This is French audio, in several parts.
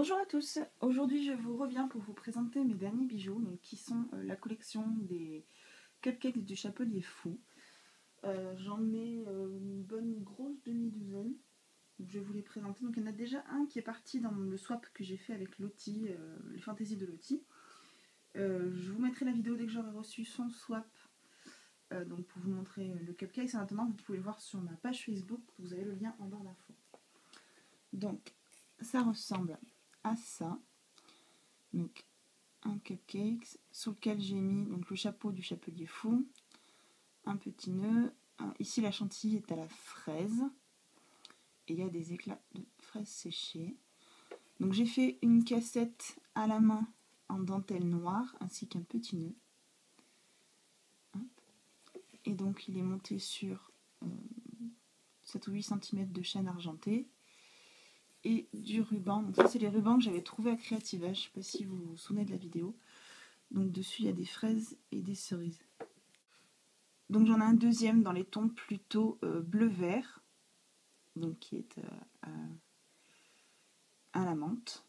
Bonjour à tous, aujourd'hui je vous reviens pour vous présenter mes derniers bijoux donc, qui sont la collection des cupcakes du Chapelier Fou. J'en ai une bonne grosse demi-douzaine, je vais vous les présenter. Donc il y en a déjà un qui est parti dans le swap que j'ai fait avec Lottie, les fantaisies de Lottie. Je vous mettrai la vidéo dès que j'aurai reçu son swap donc pour vous montrer le cupcake. En attendant, vous pouvez le voir sur ma page Facebook, vous avez le lien en barre d'infos. Donc ça ressemble à ça, donc un cupcake sur lequel j'ai mis donc, le chapeau du Chapelier Fou, un petit nœud, ici la chantilly est à la fraise et il y a des éclats de fraises séchées. Donc j'ai fait une cassette à la main en dentelle noire ainsi qu'un petit nœud, et donc il est monté sur 7 ou 8 cm de chaîne argentée et du ruban. Donc ça c'est les rubans que j'avais trouvé à Creativa, je ne sais pas si vous vous souvenez de la vidéo. Donc dessus il y a des fraises et des cerises. Donc j'en ai un deuxième dans les tons plutôt bleu-vert, donc qui est à la menthe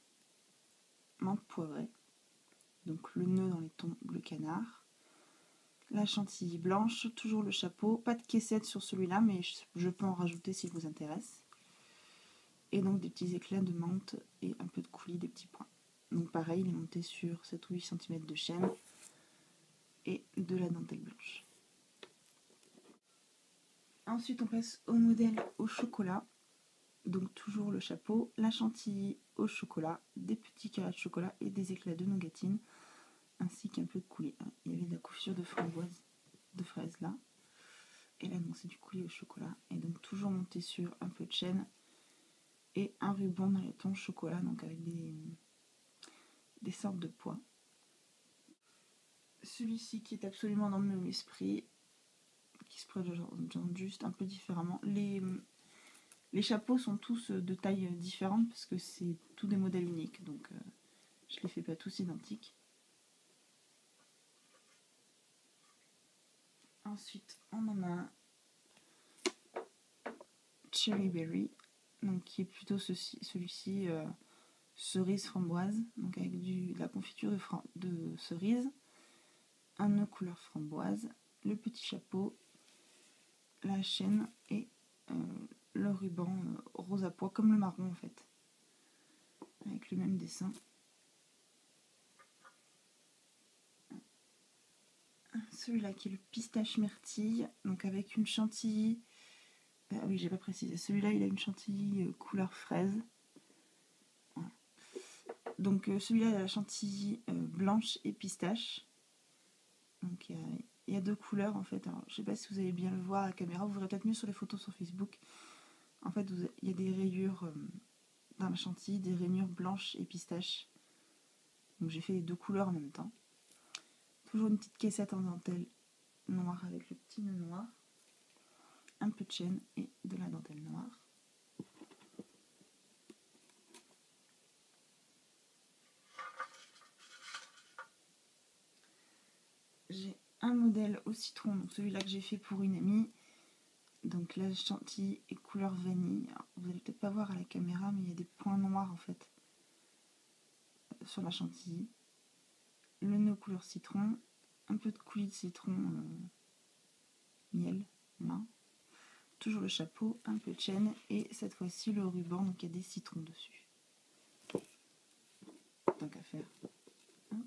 poivrée. Donc le nœud dans les tons bleu canard. La chantilly blanche, toujours le chapeau, pas de caissette sur celui-là, mais je peux en rajouter s'il vous intéresse. Et donc des petits éclats de menthe et un peu de coulis, des petits points. Donc pareil, il est monté sur 7 ou 8 cm de chaîne et de la dentelle blanche. Ensuite on passe au modèle au chocolat. Donc toujours le chapeau, la chantilly au chocolat, des petits carrés de chocolat et des éclats de nougatine, ainsi qu'un peu de coulis. Il y avait de la confiture de framboise, de fraise là. Et là non, c'est du coulis au chocolat. Et donc toujours monté sur un peu de chaîne et un ruban dans les tons chocolat, donc avec des sortes de pois. Celui-ci qui est absolument dans le même esprit, qui se présente juste un peu différemment. Les chapeaux sont tous de taille différente parce que c'est tous des modèles uniques, donc je les fais pas tous identiques. Ensuite, on en a un Cherry Berry, donc qui est plutôt celui-ci cerise framboise, donc avec de la confiture de cerise, un nœud couleur framboise, le petit chapeau, la chaîne et le ruban rose à pois, comme le marron en fait, avec le même dessin. Celui-là qui est le pistache myrtille, donc avec une chantilly. Ah oui, j'ai pas précisé. Celui-là, il a une chantilly couleur fraise. Voilà. Donc celui-là, il a la chantilly blanche et pistache. Donc il y a deux couleurs en fait. Alors, je sais pas si vous allez bien le voir à la caméra. Vous verrez peut-être mieux sur les photos sur Facebook. En fait, il y a des rayures dans la chantilly, des rainures blanches et pistache. Donc j'ai fait les deux couleurs en même temps. Toujours une petite caissette en dentelle noire avec le petit nœud noir, un peu de chaîne et de la dentelle noire. J'ai un modèle au citron, donc celui-là que j'ai fait pour une amie. Donc la chantilly est couleur vanille. Alors, vous allez peut-être pas voir à la caméra, mais il y a des points noirs en fait sur la chantilly. Le nœud couleur citron, un peu de coulis de citron miel, main. Toujours le chapeau, un peu de chaîne et cette fois-ci le ruban, donc il y a des citrons dessus. Tant qu'à faire. Hop.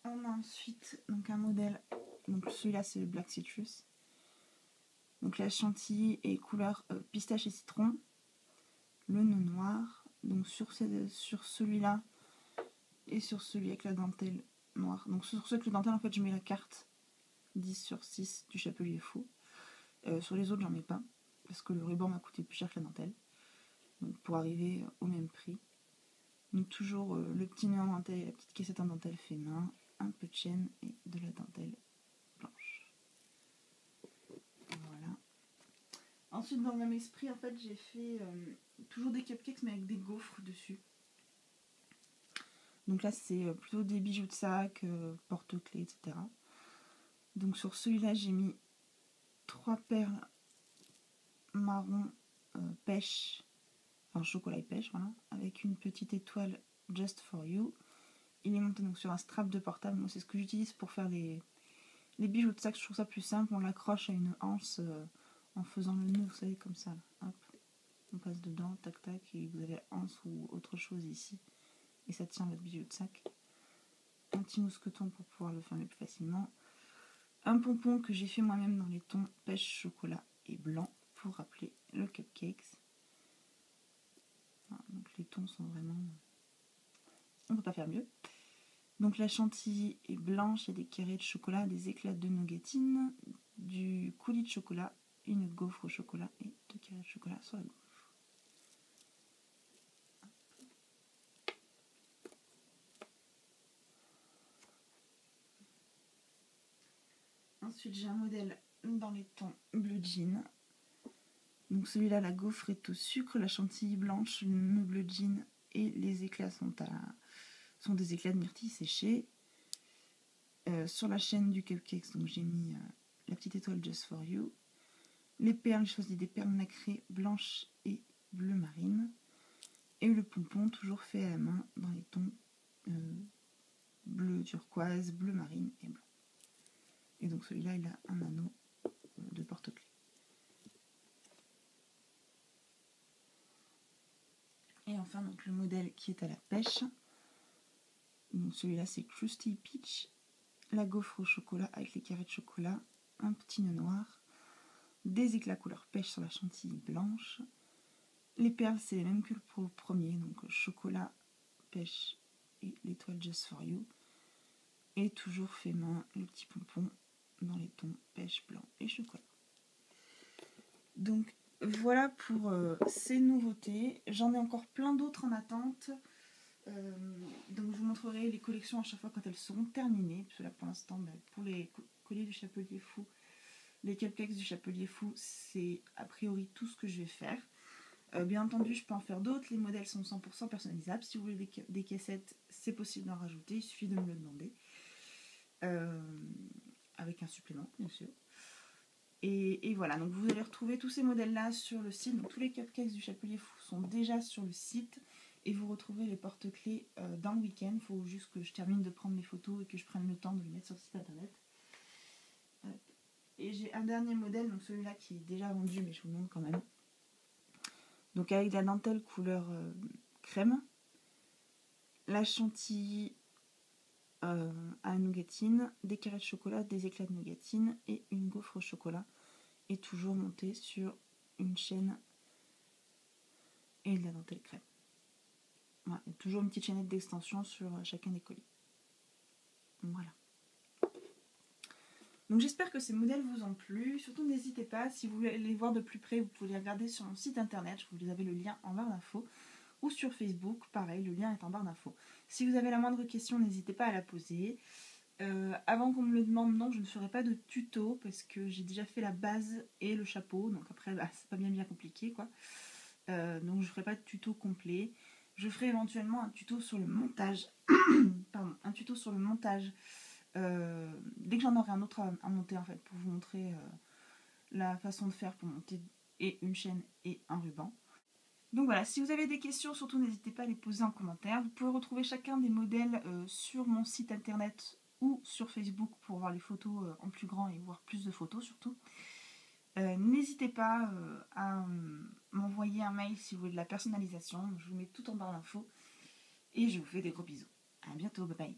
On a ensuite donc un modèle, donc celui-là c'est le Black Citrus. Donc la chantilly est couleur pistache et citron. Le nœud noir, donc sur celui-là et sur celui avec la dentelle noire. Donc sur celui avec la dentelle en fait je mets la carte 10/6 du Chapelier Fou. Sur les autres j'en mets pas parce que le ruban m'a coûté plus cher que la dentelle. Donc pour arriver au même prix. Donc toujours le petit nœud en dentelle et la petite caissette en dentelle fait main, un peu de chaîne et de la dentelle blanche. Voilà. Ensuite dans le même esprit en fait j'ai fait toujours des cupcakes mais avec des gaufres dessus. Donc là c'est plutôt des bijoux de sac, porte-clés, etc. Donc sur celui-là j'ai mis 3 perles marron pêche, enfin chocolat et pêche, voilà, avec une petite étoile Just for You. Il est monté donc sur un strap de portable. Moi, c'est ce que j'utilise pour faire les bijoux de sac. Je trouve ça plus simple. On l'accroche à une anse en faisant le nœud, vous savez, comme ça. Hop, on passe dedans, tac tac, et vous avez anse ou autre chose ici. Et ça tient votre bijou de sac. Un petit mousqueton pour pouvoir le fermer plus facilement. Un pompon que j'ai fait moi-même dans les tons pêche, chocolat et blanc pour rappeler le cupcakes. Voilà, donc les tons sont vraiment... On ne peut pas faire mieux. Donc la chantilly est blanche, il y a des carrés de chocolat, des éclats de nougatine, du coulis de chocolat, une gaufre au chocolat et 2 carrés de chocolat sur la gauche. Ensuite j'ai un modèle dans les tons bleu jean. Donc celui-là, la gaufre est au sucre, la chantilly blanche, le bleu jean et les éclats sont des éclats de myrtille séchés. Sur la chaîne du cupcake, donc j'ai mis la petite étoile Just for You. Les perles, j'ai choisi des perles nacrées blanches et bleu marine. Et le pompon, toujours fait à la main dans les tons bleu turquoise, bleu marine et blanc. Et donc celui-là, il a un anneau de porte-clés. Et enfin, donc le modèle qui est à la pêche. Donc celui-là, c'est Crusty Peach. La gaufre au chocolat avec les carrés de chocolat, un petit nœud noir, des éclats couleur pêche sur la chantilly blanche. Les perles, c'est les mêmes que pour le premier, donc chocolat, pêche et l'étoile Just for You. Et toujours fait main, le petit pompon dans les tons pêche, blanc et chocolat. Donc voilà pour ces nouveautés. J'en ai encore plein d'autres en attente. Donc je vous montrerai les collections à chaque fois quand elles seront terminées. Parce que là pour l'instant, pour les colliers du Chapelier Fou, les cupcakes du Chapelier Fou, c'est a priori tout ce que je vais faire. Bien entendu, je peux en faire d'autres. Les modèles sont 100% personnalisables. Si vous voulez des caissettes, c'est possible d'en rajouter. Il suffit de me le demander. Avec un supplément, bien sûr. Et voilà, donc vous allez retrouver tous ces modèles-là sur le site. Donc tous les cupcakes du Chapelier Fou sont déjà sur le site. Et vous retrouvez les porte-clés dans le week-end. Il faut juste que je termine de prendre mes photos et que je prenne le temps de les mettre sur le site internet. Et j'ai un dernier modèle, donc celui-là qui est déjà vendu, mais je vous le montre quand même. Donc avec de la dentelle couleur crème, la chantilly à la nougatine, des carrés de chocolat, des éclats de nougatine et une gaufre au chocolat. Et toujours montée sur une chaîne et de la dentelle crème. Voilà, et toujours une petite chaînette d'extension sur chacun des colis. Voilà. Donc j'espère que ces modèles vous ont plu. Surtout n'hésitez pas, si vous voulez les voir de plus près, vous pouvez les regarder sur mon site internet. Vous avez le lien en barre d'infos. Ou sur Facebook, pareil, le lien est en barre d'infos. Si vous avez la moindre question, n'hésitez pas à la poser. Avant qu'on me le demande, non, je ne ferai pas de tuto parce que j'ai déjà fait la base et le chapeau. Donc après, c'est pas bien compliqué, quoi. Donc je ne ferai pas de tuto complet. Je ferai éventuellement un tuto sur le montage. Pardon, un tuto sur le montage. Dès que j'en aurai un autre à monter en fait, pour vous montrer la façon de faire pour monter et une chaîne et un ruban. Donc voilà, si vous avez des questions, surtout n'hésitez pas à les poser en commentaire. Vous pouvez retrouver chacun des modèles sur mon site internet ou sur Facebook pour voir les photos en plus grand et voir plus de photos surtout. N'hésitez pas à m'envoyer un mail si vous voulez de la personnalisation. Je vous mets tout en barre d'infos. Et je vous fais des gros bisous. À bientôt, bye bye.